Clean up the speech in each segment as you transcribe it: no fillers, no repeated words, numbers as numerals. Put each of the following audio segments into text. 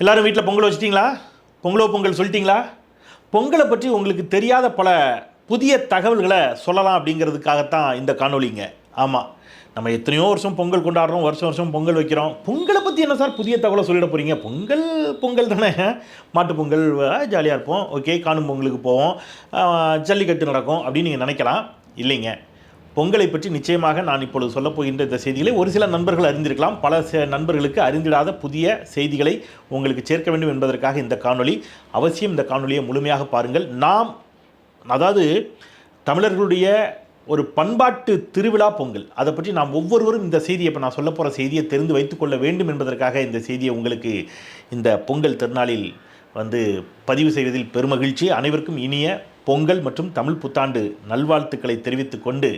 எல்லாரும் வீட்டில் பொங்கல் வச்சிட்டிங்களா? பொங்கல் சொல்லிட்டீங்களா? பொங்கலை பற்றி உங்களுக்கு தெரியாத பல புதிய தகவல்களை சொல்லலாம் அப்படிங்கிறதுக்காகத்தான் இந்த காணொலிங்க. ஆமாம், நம்ம எத்தனையோ வருஷம் பொங்கல் கொண்டாடுறோம், வருஷம் வருஷம் பொங்கல் வைக்கிறோம். பொங்கலை பற்றி என்ன சார் புதிய தகவலை சொல்லிட போகிறீங்க? பொங்கல் பொங்கல் தானே. மாட்டு பொங்கல் ஜாலியாக இருப்போம், ஓகே. காணும் பொங்கலுக்கு போவோம், ஜல்லிக்கட்டு நடக்கும் அப்படின்னு நீங்கள் நினைக்கலாம். இல்லைங்க, பொங்கலை பற்றி நிச்சயமாக நான் இப்பொழுது சொல்லப் போகின்ற இந்த செய்திகளை ஒரு சில நண்பர்கள் அறிந்திருக்கலாம். பல நண்பர்களுக்கு அறிந்திடாத புதிய செய்திகளை உங்களுக்கு சேர்க்க வேண்டும் என்பதற்காக இந்த காணொளி. அவசியம் இந்த காணொலியை முழுமையாக பாருங்கள். அதாவது தமிழர்களுடைய ஒரு பண்பாட்டு திருவிழா பொங்கல், அதை பற்றி நாம் ஒவ்வொருவரும் இந்த செய்தியை, இப்போ நான் சொல்ல போகிற செய்தியை தெரிந்து வைத்துக்கொள்ள வேண்டும் என்பதற்காக இந்த செய்தியை உங்களுக்கு இந்த பொங்கல் திருநாளில் பதிவு செய்வதில் பெருமகிழ்ச்சி. அனைவருக்கும் இனிய பொங்கல் மற்றும் தமிழ் புத்தாண்டு நல்வாழ்த்துக்களை தெரிவித்துக் கொண்டு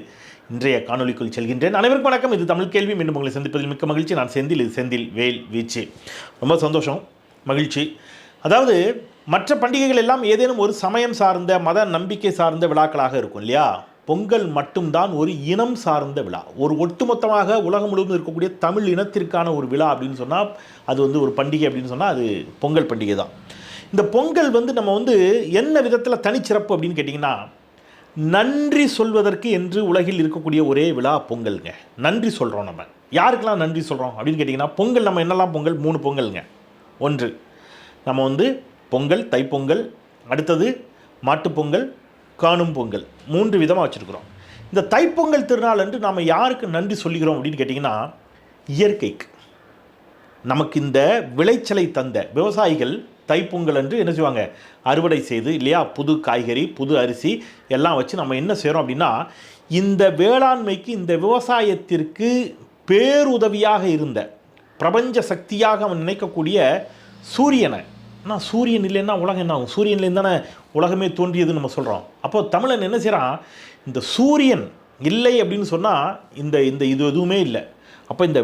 இன்றைய காணொலிக்குள் செல்கின்றேன். அனைவருக்கும் வணக்கம். இது தமிழ் கேள்வி. மீண்டும் உங்களை சந்திப்பதில் மிக்க மகிழ்ச்சி. நான் செந்தில், இது செந்தில் வேல் வீச்சு. ரொம்ப சந்தோஷம், மகிழ்ச்சி. அதாவது மற்ற பண்டிகைகள் எல்லாம் ஏதேனும் ஒரு சமயம் சார்ந்த, மத நம்பிக்கை சார்ந்த விழாக்களாக இருக்கும் இல்லையா? பொங்கல் மட்டும்தான் ஒரு இனம் சார்ந்த விழா. ஒரு ஒட்டுமொத்தமாக உலகம் முழுவதும் இருக்கக்கூடிய தமிழ் இனத்திற்கான ஒரு விழா அப்படின்னு சொன்னால் அது ஒரு பண்டிகை அப்படின்னு சொன்னால் அது பொங்கல் பண்டிகை தான். இந்த பொங்கல் நம்ம என்ன விதத்தில் தனிச்சிறப்பு அப்படின்னு கேட்டிங்கன்னா, நன்றி சொல்வதற்கு என்று உலகில் இருக்கக்கூடிய ஒரே விழா பொங்கல்ங்க. நன்றி சொல்கிறோம். நம்ம யாருக்கெல்லாம் நன்றி சொல்கிறோம் அப்படின்னு கேட்டிங்கன்னா, பொங்கல் நம்ம என்னெல்லாம் பொங்கல்? 3 பொங்கல்ங்க. ஒன்று நம்ம பொங்கல், தைப்பொங்கல், அடுத்தது மாட்டுப்பொங்கல், காணும் பொங்கல், 3 விதமாக வச்சுருக்குறோம். இந்த தைப்பொங்கல் திருநாள் அன்று நாம் யாருக்கு நன்றி சொல்லிக்கிறோம் அப்படின்னு கேட்டிங்கன்னா, இயற்கைக்கு. நமக்கு இந்த விளைச்சலை தந்த விவசாயிகள் தைப்பொங்கல் அன்று என்ன செய்வாங்க? அறுவடை செய்து இல்லையா, புது காய்கறி, புது அரிசி எல்லாம் வச்சு நம்ம என்ன செய்கிறோம் அப்படின்னா, இந்த வேளாண்மைக்கு, இந்த விவசாயத்திற்கு பேருதவியாக இருந்த, பிரபஞ்ச சக்தியாக அவன் நினைக்கக்கூடிய சூரியனை, ஆனால் சூரியன் இல்லைன்னா உலகம் என்ன ஆகும்? சூரியன்லேருந்து தானே உலகமே தோன்றியதுன்னு நம்ம சொல்கிறோம். அப்போது தமிழன் என்ன செய்கிறான்? இந்த சூரியன் இல்லை அப்படின்னு சொன்னால் இந்த இந்த இது எதுவுமே இல்லை. அப்போ இந்த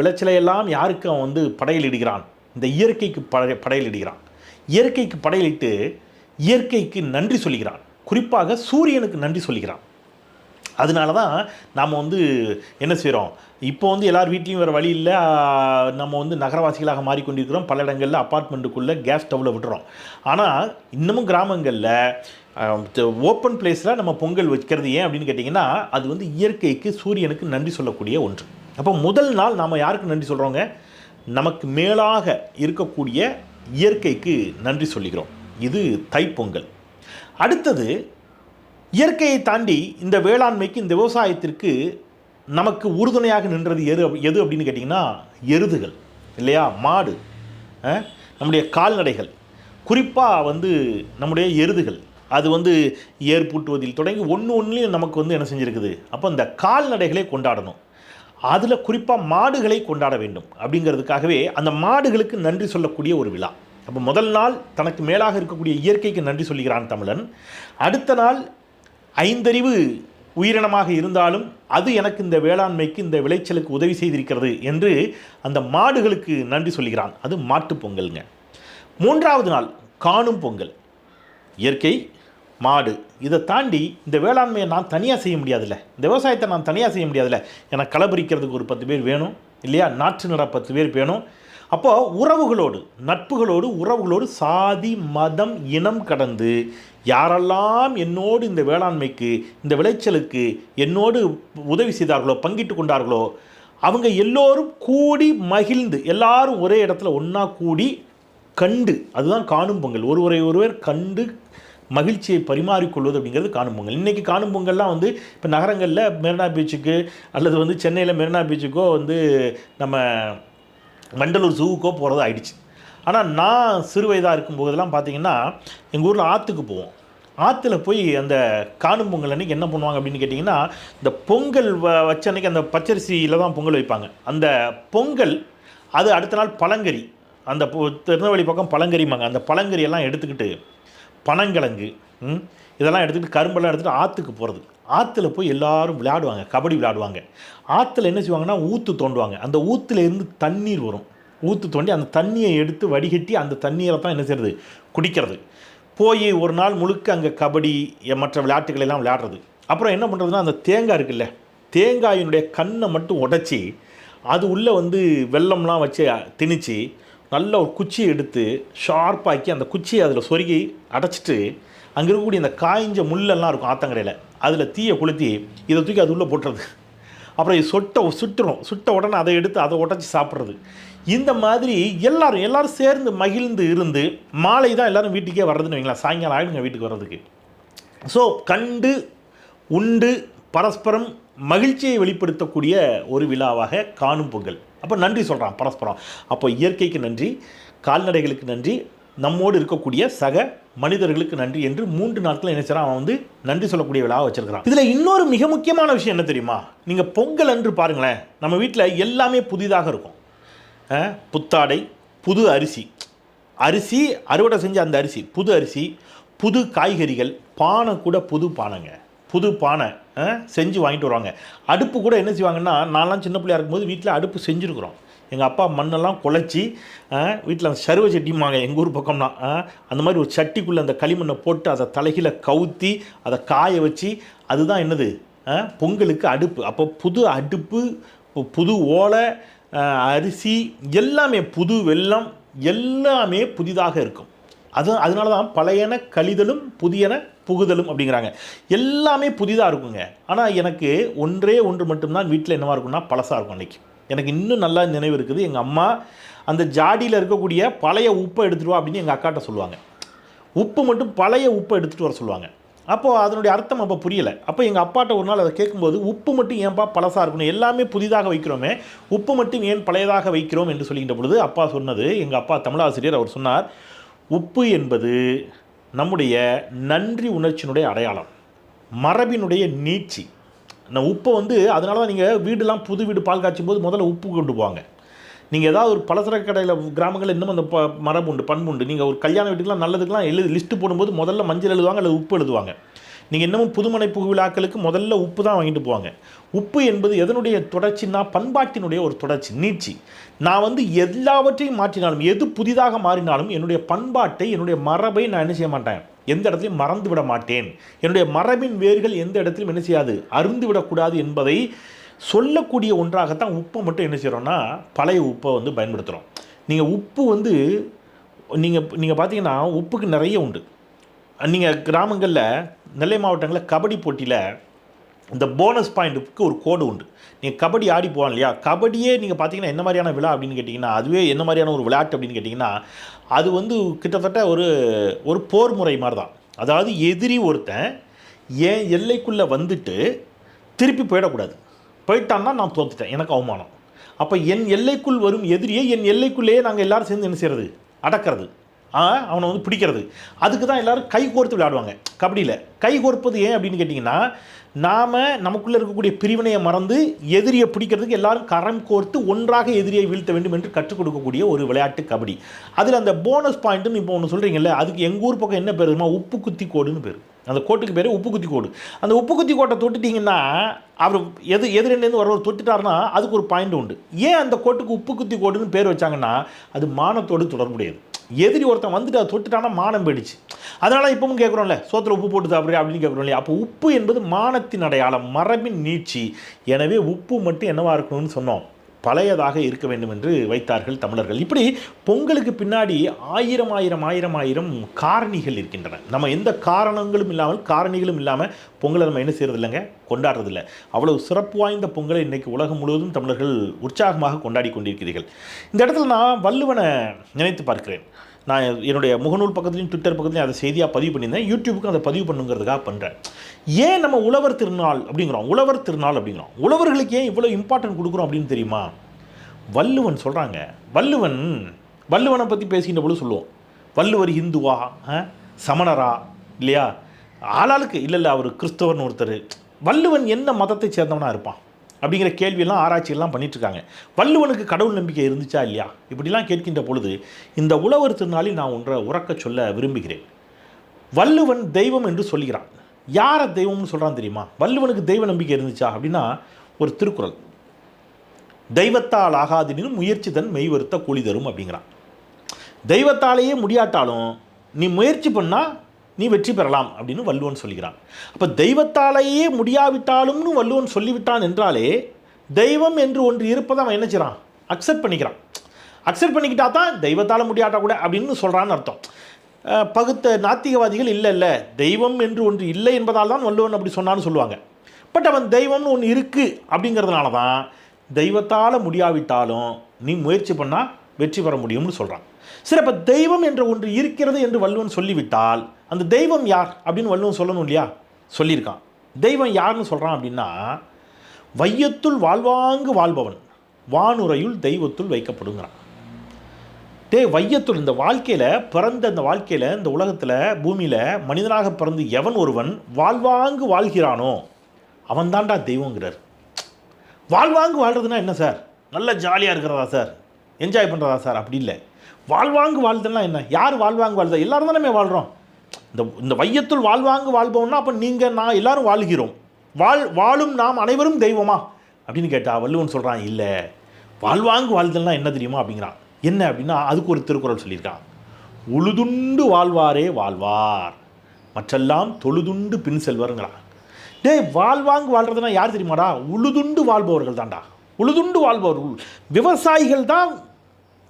விளைச்சலையெல்லாம் யாருக்கு அவன் படையலிடுகிறான்? இந்த இயற்கைக்கு படையலிடுகிறான். இயற்கைக்கு படையலிட்டு இயற்கைக்கு நன்றி சொல்லுகிறான். குறிப்பாக சூரியனுக்கு நன்றி சொல்லுகிறான். அதனால தான் நாம் என்ன செய்கிறோம்? இப்போ எல்லார் வீட்லேயும் வேறு வழி இல்லை. நம்ம நகரவாசிகளாக மாறிக்கொண்டிருக்கிறோம். பல இடங்களில் அப்பார்ட்மெண்ட்டுக்குள்ளே கேஸ் ஸ்டவ்வில் விட்டுறோம். ஆனால் இன்னமும் கிராமங்களில் ஓப்பன் பிளேஸில் நம்ம பொங்கல் வைக்கிறது ஏன் அப்படின்னு கேட்டிங்கன்னா, அது இயற்கைக்கு, சூரியனுக்கு நன்றி சொல்லக்கூடிய ஒன்று. அப்போ முதல் நாள் நாம் யாருக்கு நன்றி சொல்கிறோங்க? நமக்கு மேலாக இருக்கக்கூடிய இயற்கைக்கு நன்றி சொல்லுகிறோம். இது தைப்பொங்கல். அடுத்தது, இயற்கையை தாண்டி இந்த வேளாண்மைக்கு, இந்த விவசாயத்திற்கு நமக்கு உறுதுணையாக நின்றது எது அப்படின்னு கேட்டிங்கன்னா, எருதுகள் இல்லையா? மாடு, நம்முடைய கால்நடைகள், குறிப்பாக நம்முடைய எருதுகள். அது ஏர் பூட்டுவதில் தொடங்கி ஒன்றுலையும் நமக்கு என்ன செஞ்சுருக்குது? அப்போ இந்த கால்நடைகளை கொண்டாடணும். அதில் குறிப்பாக மாடுகளை கொண்டாட வேண்டும் அப்படிங்கிறதுக்காகவே அந்த மாடுகளுக்கு நன்றி சொல்லக்கூடிய ஒரு விழா. அப்போ முதல் நாள் தனக்கு மேலாக இருக்கக்கூடிய இயற்கைக்கு நன்றி சொல்லுகிறான் தமிழன். அடுத்த நாள் ஐந்தறிவு உயிரினமாக இருந்தாலும் அது எனக்கு இந்த வேளாண்மைக்கு, இந்த விளைச்சலுக்கு உதவி செய்திருக்கிறது என்று அந்த மாடுகளுக்கு நன்றி சொல்லுகிறான். அது மாட்டுப் பொங்கல்ங்க. 3வது நாள் காணும் பொங்கல். இயற்கை, மாடு, இதை தாண்டி இந்த வேளாண்மையை நான் தனியாக செய்ய முடியாதுல்ல, இந்த விவசாயத்தை நான் தனியாக செய்ய முடியாதுல்ல. எனக்கு களபரிக்கிறதுக்கு ஒரு 10 பேர் வேணும் இல்லையா? நாற்று நட 10 பேர் வேணும். அப்போது உறவுகளோடு, நட்புகளோடு, உறவுகளோடு, சாதி, மதம், இனம் கடந்து யாரெல்லாம் என்னோடு இந்த வேளாண்மைக்கு, இந்த விளைச்சலுக்கு என்னோடு உதவி செய்தார்களோ, பங்கிட்டு கொண்டார்களோ, அவங்க எல்லோரும் கூடி மகிழ்ந்து, எல்லாரும் ஒரே இடத்துல ஒன்றா கூடி கண்டு, அதுதான் காணும் பொங்கல். ஒருவர் கண்டு மகிழ்ச்சியை பரிமாறிக்கொள்வது அப்படிங்கிறது காணும் பொங்கல். இன்றைக்கி காணும் பொங்கல்லாம் இப்போ நகரங்களில் மெரினா பீச்சுக்கு அல்லது சென்னையில் மெரினா பீச்சுக்கோ நம்ம மண்டலூர் ஜூவுக்கோ போகிறது ஆயிடுச்சு. ஆனால் நான் சிறு வயதாக இருக்கும்போதெல்லாம் பார்த்திங்கன்னா, எங்கள் ஊரில் ஆற்றுக்கு போவோம். ஆற்றுல போய் அந்த காணும் பொங்கல் அன்றைக்கி என்ன பண்ணுவாங்க அப்படின்னு கேட்டிங்கன்னா, இந்த பொங்கல் வச்ச அன்றைக்கி அந்த பச்சரிசியில் தான் பொங்கல் வைப்பாங்க. அந்த பொங்கல் அது அடுத்த நாள் பழங்கறி, அந்த திருநெல்வேலி பக்கம் பழங்கறிமாங்க, அந்த பழங்கறியெல்லாம் எடுத்துக்கிட்டு, பனங்கிழங்கு இதெல்லாம் எடுத்துகிட்டு, கரும்பெல்லாம் எடுத்துகிட்டு ஆற்றுக்கு போகிறது. ஆற்றுல போய் எல்லோரும் விளையாடுவாங்க, கபடி விளையாடுவாங்க. ஆற்றுல என்ன செய்வாங்கன்னா, ஊற்று தோண்டுவாங்க. அந்த ஊற்றுலேருந்து தண்ணீர் வரும். ஊற்று தோண்டி அந்த தண்ணியை எடுத்து வடிகட்டி அந்த தண்ணீரை தான் என்ன செய்கிறது? குடிக்கிறது. போய் ஒரு நாள் முழுக்க அங்கே கபடி மற்ற விளையாட்டுகளெல்லாம் விளையாடுறது. அப்புறம் என்ன பண்ணுறதுன்னா, அந்த தேங்காய் இருக்குல்ல, தேங்காயினுடைய கண்ணை மட்டும் உடச்சி அது உள்ளே வெல்லம்லாம் வச்சு திணிச்சு நல்ல ஒரு குச்சியை எடுத்து ஷார்ப்பாக்கி அந்த குச்சியை அதில் சொருகி அடைச்சிட்டு அங்கே இருக்கக்கூடிய இந்த காய்ஞ்ச முள்ளெல்லாம் இருக்கும் ஆத்தங்கரையில், அதில் தீயை கொளுத்தி இதை தூக்கி அது உள்ளே போட்டுறது. அப்புறம் இது சுட்ட உடனே அதை எடுத்து அதை உடச்சி சாப்பிட்றது. இந்த மாதிரி எல்லோரும் சேர்ந்து மகிழ்ந்து இருந்து மாலை தான் எல்லோரும் வீட்டுக்கே வர்றதுன்னு வைங்களா, சாயங்காலம் ஆகிடுங்க வீட்டுக்கு வர்றதுக்கு. ஸோ கண்டு உண்டு பரஸ்பரம் மகிழ்ச்சியை வெளிப்படுத்தக்கூடிய ஒரு விழாவாக காணும் பொங்கல். அப்போ நன்றி சொல்கிறான் பரஸ்பரம். அப்போ இயற்கைக்கு நன்றி, கால்நடைகளுக்கு நன்றி, நம்மோடு இருக்கக்கூடிய சக மனிதர்களுக்கு நன்றி என்று 3 நாட்கள் என்ன செய்கிறான், அவன் வந்து நன்றி சொல்லக்கூடிய விழாவை வச்சுருக்கிறான். இதில் இன்னொரு மிக முக்கியமான விஷயம் என்ன தெரியுமா, நீங்கள் பொங்கல் அன்று பாருங்களேன், நம்ம வீட்டில் எல்லாமே புதிதாக இருக்கும். புத்தாடை, புது அரிசி அறுவடை செஞ்ச அந்த அரிசி, புது அரிசி, புது காய்கறிகள், பானை கூட புது பானைங்க, புது பானை செஞ்சு வாங்கிட்டு வருவாங்க. அடுப்பு கூட என்ன செய்வாங்கன்னா, நான்லாம் சின்ன பிள்ளையா இருக்கும்போது வீட்டில் அடுப்பு செஞ்சுருக்குறோம். எங்கள் அப்பா மண்ணெல்லாம் குழச்சி வீட்டில் அந்த சருவ சட்டிமாங்க எங்கள் ஊர் பக்கம்னா, அந்த மாதிரி ஒரு சட்டிக்குள்ளே அந்த களிமண்ணை போட்டு அதை தலைகீழ கவுத்தி அதை காய வச்சு, அதுதான் என்னது பொங்கலுக்கு அடுப்பு. அப்போ புது அடுப்பு, புது ஓலை, அரிசி எல்லாமே, புது வெல்லம் எல்லாமே புதிதாக இருக்கும். அதனால தான் பழையன கழிதலும் புதியன புகுதலும் அப்படிங்கிறாங்க. எல்லாமே புதிதாக இருக்குங்க. ஆனால் எனக்கு ஒன்று மட்டும்தான் வீட்டில் என்னவாக இருக்கும்னா பழசாக இருக்கும். அன்றைக்கி எனக்கு இன்னும் நல்லா நினைவு இருக்குது, எங்கள் அம்மா அந்த ஜாடியில் இருக்கக்கூடிய பழைய உப்பை எடுத்துகிட்டு வா அப்படின்னு எங்கள் அக்காட்ட சொல்லுவாங்க. உப்பு மட்டும் பழைய உப்பை எடுத்துகிட்டு வர சொல்லுவாங்க. அப்போது அதனுடைய அர்த்தம் அப்போ புரியலை. அப்போ எங்கள் அப்பாட்ட ஒரு நாள் அதை கேட்கும்போது, உப்பு மட்டும் ஏன்பா பழசாக இருக்கணும், எல்லாமே புதிதாக வைக்கிறோமே, உப்பு மட்டும் ஏன் பழையதாக வைக்கிறோம் என்று சொல்லிக்கின்ற பொழுது அப்பா சொன்னது, எங்கள் அப்பா தமிழாசிரியர், அவர் சொன்னார், உப்பு என்பது நம்முடைய நன்றி உணர்ச்சியினுடைய அடையாளம், மரபினுடைய நீட்சி. உப்பை வந்து அதனால தான் நீங்கள் வீடுலாம் புது வீடு பால் காய்ச்சும் போது முதல்ல உப்பு கொண்டு போவாங்க. நீங்கள் ஏதாவது ஒரு பலசரக்கு கடையில் கிராமங்களில் இன்னும் அந்த மரபு உண்டு, பண்பு உண்டு. நீங்கள் ஒரு கல்யாண வீட்டுக்கெலாம் நல்லதுக்கெலாம் லிஸ்ட்டு போடும்போது முதல்ல மஞ்சள் எழுதுவாங்க அல்லது உப்பு எழுதுவாங்க. நீங்கள் இன்னமும் புதுமனை புகு விழாக்களுக்கு முதல்ல உப்பு தான் வாங்கிட்டு போவாங்க. உப்பு என்பது எதனுடைய தொடர்ச்சின்னா பண்பாட்டினுடைய ஒரு தொடர்ச்சி, நீட்சி. நான் வந்து எல்லாவற்றையும் மாற்றினாலும், எது புதிதாக மாறினாலும் என்னுடைய பண்பாட்டை, என்னுடைய மரபை நான் என்ன செய்ய மாட்டேன், எந்த இடத்துலையும் மறந்து விட மாட்டேன். என்னுடைய மரபின் வேர்கள் எந்த இடத்துலையும் என்ன செய்யாது, அருந்து விடக்கூடாது என்பதை சொல்லக்கூடிய ஒன்றாகத்தான் உப்பை மட்டும் என்ன செய்கிறோன்னா பழைய உப்பை வந்து பயன்படுத்துகிறோம். நீங்கள் உப்பு வந்து நீங்கள் பார்த்தீங்கன்னா உப்புக்கு நிறைய உண்டு. நீங்கள் கிராமங்களில் நெல்லை மாவட்டங்களில் கபடி போட்டியில் இந்த போனஸ் பாயிண்ட்டுக்கு ஒரு கோடு உண்டு. நீங்கள் கபடி ஆடி போவாங்க இல்லையா, கபடியே நீங்கள் பார்த்தீங்கன்னா என்ன மாதிரியான விழா அப்படின்னு கேட்டிங்கன்னா, அதுவே என்ன மாதிரியான ஒரு விளையாட்டு அப்படின்னு கேட்டிங்கன்னா, அது வந்து கிட்டத்தட்ட ஒரு போர் முறை மாதிரி தான். அதாவது எதிரி ஒருத்தன் என் எல்லைக்குள்ளே வந்துட்டு திருப்பி போயிடக்கூடாது, போயிட்டான்னா நான் தோத்துட்டேன், எனக்கு அவமானம். அப்போ என் எல்லைக்குள் வரும் எதிரியை என் எல்லைக்குள்ளேயே நாங்கள் எல்லோரும் சேர்ந்து என்ன செய்கிறது, அடக்கிறது, அவனை வந்து பிடிக்கிறது. அதுக்கு தான் எல்லோரும் கை கோர்த்து விளையாடுவாங்க கபடியில். கை கோர்ப்பது ஏன் அப்படின்னு கேட்டிங்கன்னா, நாம் நமக்குள்ளே இருக்கக்கூடிய பிரிவினையை மறந்து எதிரியை பிடிக்கிறதுக்கு எல்லாரும் கரம் கோர்த்து ஒன்றாக எதிரியை வீழ்த்த வேண்டும் என்று கற்றுக் கொடுக்கக்கூடிய ஒரு விளையாட்டு கபடி. அதில் அந்த போனஸ் பாயிண்ட்டுன்னு இப்போ ஒன்று சொல்கிறீங்கல்ல, அதுக்கு எங்கள் ஊர் பக்கம் என்ன பேர் தெரியுமா, உப்பு குத்தி கோடுன்னு பேர். அந்த கோட்டுக்கு பேர் உப்பு குத்தி கோடு. அந்த உப்பு குத்தி கோட்டை தொட்டுட்டிங்கன்னா, அவர் எதிரிலேருந்து வரவர் தொட்டுட்டாருன்னா அதுக்கு ஒரு பாயிண்ட் உண்டு. ஏன் அந்த கோட்டுக்கு உப்பு குத்தி கோடுன்னு பேர் வச்சாங்கன்னா, அது மானத்தோடு தொடர்புடையது. எதிரி ஒருத்தன் வந்துட்டு அதை தொட்டுட்டானா மானம் போயிடுச்சு. அதனால் இப்பவும் கேட்குறோம்ல, சோத்தில் உப்பு போட்டு சாப்பிட்றேன் அப்படின்னு கேட்குறோம் இல்லையா. அப்போ உப்பு என்பது மானத்தின் அடையாளம், மரபின் நீட்சி. எனவே உப்பு மட்டும் என்னவாக இருக்கணும்னு சொன்னோம், பழையதாக இருக்க வேண்டும் என்று வைத்தார்கள் தமிழர்கள். இப்படி பொங்கலுக்கு பின்னாடி ஆயிரம் காரணிகள் இருக்கின்றன. நம்ம எந்த காரணங்களும் இல்லாமல், காரணிகளும் இல்லாமல் பொங்கலை நம்ம என்ன செய்கிறது இல்லைங்க, கொண்டாடுறதில்லை. அவ்வளவு சிறப்பு வாய்ந்த பொங்கலை இன்றைக்கி உலகம் முழுவதும் தமிழர்கள் உற்சாகமாக கொண்டாடி கொண்டிருக்கிறீர்கள். இந்த இடத்துல நான் வள்ளுவனை நினைத்து பார்க்கிறேன். நான் என்னுடைய முகநூல் பக்கத்துலையும் ட்விட்டர் பக்கத்துலையும் அதை செய்தியாக பதிவு பண்ணியிருந்தேன். யூடியூபுக்கும் அதை பதிவு பண்ணுங்கிறதுக்காக பண்ணுறேன். ஏன் நம்ம உழவர் திருநாள் அப்படிங்கிறோம், உழவர்களுக்கு ஏன் இவ்வளோ இம்பார்ட்டன்ட் கொடுக்குறோம் அப்படின்னு தெரியுமா? வள்ளுவன் சொல்கிறாங்க. வள்ளுவனை பற்றி பேசிக்கின்ற பொழுது சொல்லுவோம், வள்ளுவர் இந்துவா சமணரா இல்லையா, ஆளாளுக்கு இல்லை அவர் கிறிஸ்தவர்னு ஒருத்தர். வள்ளுவன் என்ன மதத்தை சேர்ந்தவனாக இருப்பான் அப்படிங்கிற கேள்வியெல்லாம் ஆராய்ச்சியெல்லாம் பண்ணிகிட்ருக்காங்க. வள்ளுவனுக்கு கடவுள் நம்பிக்கை இருந்துச்சா இல்லையா, இப்படிலாம் கேட்கின்ற பொழுது இந்த உழவர் திருநாளில் நான் ஒன்றை உறக்க சொல்ல விரும்புகிறேன். வள்ளுவன் தெய்வம் என்று சொல்கிறான். யாரை தெய்வம்னு சொல்கிறான் தெரியுமா? வள்ளுவனுக்கு தெய்வ நம்பிக்கை இருந்துச்சா அப்படின்னா, ஒரு திருக்குறள், தெய்வத்தால் ஆகாதினும் முயற்சி தன் மெய் வருத்த கூலி தரும் அப்படிங்கிறான். தெய்வத்தாலேயே முடியாட்டாலும் நீ முயற்சி பண்ணால் நீ வெற்றி பெறலாம் அப்படின்னு வள்ளுவன் சொல்கிறான். அப்போ தெய்வத்தாலேயே முடியாவிட்டாலும்னு வள்ளுவன் சொல்லிவிட்டான் என்றாலே தெய்வம் என்று ஒன்று இருப்பதை அவன் என்ன செய்கிறான், அக்செப்ட் பண்ணிக்கிறான். அக்செப்ட் பண்ணிக்கிட்டா தான் தெய்வத்தால் முடியாட்டா கூட அப்படின்னு சொல்கிறான்னு அர்த்தம். பகுத்த நாத்திகவாதிகள் இல்லை தெய்வம் என்று ஒன்று இல்லை என்பதால் தான் வள்ளுவன் அப்படி சொன்னான்னு சொல்லுவாங்க. பட் அவன் தெய்வம்னு ஒன்று இருக்குது அப்படிங்கிறதுனால தான் தெய்வத்தால் முடியாவிட்டாலும் நீ முயற்சி பண்ணால் வெற்றி பெற முடியும்னு சொல்கிறான். சரி, அப்போ தெய்வம் என்ற ஒன்று இருக்கிறது என்று வள்ளுவன் சொல்லிவிட்டால் அந்த தெய்வம் யார் அப்படின்னு வள்ளுவன் சொல்லணும் இல்லையா? சொல்லியிருக்கான். தெய்வம் யாருன்னு சொல்கிறான் அப்படின்னா, வையத்துள் வாழ்வாங்கு வாழ்பவன் வானுரையுள் தெய்வத்துள் வைக்கப்படுங்கிறான். வையத்துள் இந்த வாழ்க்கையில் பிறந்த இந்த வாழ்க்கையில் இந்த உலகத்தில் பூமியில் மனிதனாக பிறந்து எவன் ஒருவன் வாழ்வாங்கு வாழ்கிறானோ அவன் தான்டா தெய்வங்கிறார். வாழ்வாங்கு வாழ்கிறதுனா என்ன சார்? நல்ல ஜாலியாக இருக்கிறதா சார்? என்ஜாய் பண்ணுறதா சார்? அப்படி இல்லை. வாழ்வாங்கு வாழ்றதுனா என்ன? யார் வாழ்வாங்கு வாழ்தா? எல்லோரும் தானே வாழ்கிறோம். இந்த வையத்துள் வாழ்வாங்கு வாழ்பவன்னா அப்போ நீங்கள் நான் எல்லோரும் வாழ்கிறோம். வாழும் நாம் அனைவரும் தெய்வமா அப்படின்னு கேட்டால் வள்ளுவன் சொல்கிறான், இல்லை, வாழ்வாங்கு வாழ்தல்னா என்ன தெரியுமா அப்படிங்கிறான். என்ன அப்படின்னா, அதுக்கு ஒரு திருக்குறள் சொல்லியிருக்கான். உழுதுண்டு வாழ்வாரே வாழ்வார், மற்றெல்லாம் தொழுதுண்டு பின் செல்வருங்கிறான். வாழ்வாங்கு வாழ்கிறதுனா யார் தெரியுமாடா? உழுதுண்டு வாழ்பவர்கள் தான்டா. உழுதுண்டு வாழ்பவர்கள் விவசாயிகள் தான்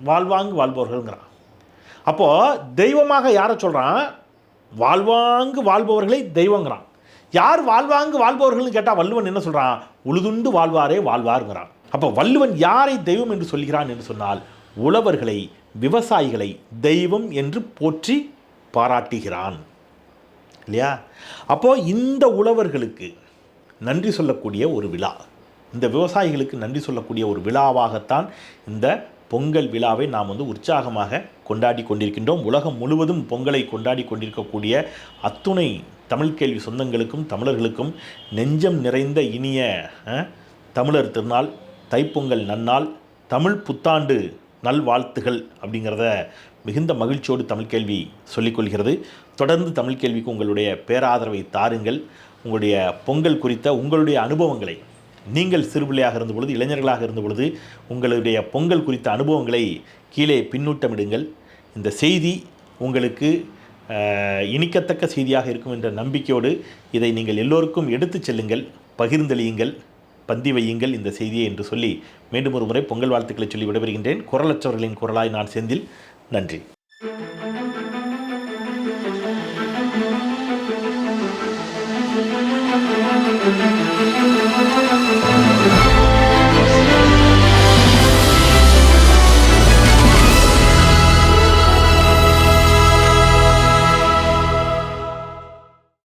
வாழ்வாங்கு வாழ்பவர்கள்ங்கிறான். அப்போது தெய்வமாக யாரை சொல்கிறான்? வாழ்வாங்கு வாழ்பவர்களை தெய்வங்கிறான். யார் வாழ்வாங்கு வாழ்பவர்கள்னு கேட்டால் வள்ளுவன் என்ன சொல்கிறான்? உழுதுண்டு வாழ்வாரே வாழ்வாருங்கிறான். அப்போ வள்ளுவன் யாரை தெய்வம் என்று சொல்கிறான் என்று சொன்னால், உழவர்களை, விவசாயிகளை தெய்வம் என்று போற்றி பாராட்டுகிறான் இல்லையா? அப்போது இந்த உழவர்களுக்கு நன்றி சொல்லக்கூடிய ஒரு விழா, இந்த விவசாயிகளுக்கு நன்றி சொல்லக்கூடிய ஒரு விழாவாகத்தான் இந்த பொங்கல் விழாவை நாம் உற்சாகமாக கொண்டாடி கொண்டிருக்கின்றோம். உலகம் முழுவதும் பொங்கலை கொண்டாடி கொண்டிருக்கக்கூடிய அத்துணை தமிழ் கேள்வி சொந்தங்களுக்கும் தமிழர்களுக்கும் நெஞ்சம் நிறைந்த இனிய தமிழர் திருநாள், தைப்பொங்கல் நன்னாள், தமிழ் புத்தாண்டு நல்வாழ்த்துகள் அப்படிங்கிறத மிகுந்த மகிழ்ச்சியோடு தமிழ் கேள்வி சொல்லிக்கொள்கிறது. தொடர்ந்து தமிழ் கேள்விக்கு உங்களுடைய பேராதரவை தாருங்கள். உங்களுடைய பொங்கல் குறித்த உங்களுடைய அனுபவங்களை, நீங்கள் சிறுபிள்ளையாக இருந்த பொழுது, இளைஞர்களாக இருந்த பொழுது உங்களுடைய பொங்கல் குறித்த அனுபவங்களை கீழே பின்னூட்டமிடுங்கள். இந்த செய்தி உங்களுக்கு இனிக்கத்தக்க செய்தியாக இருக்கும் என்ற நம்பிக்கையோடு இதை நீங்கள் எல்லோருக்கும் எடுத்து செல்லுங்கள், பகிர்ந்தளியுங்கள், பந்தி வையுங்கள் இந்த செய்தியை என்று சொல்லி மீண்டும் ஒரு முறை பொங்கல் வாழ்த்துக்களை சொல்லி விடைபெறுகின்றேன். குரலற்றவர்களின் குரலாய் நான் செந்தில். நன்றி.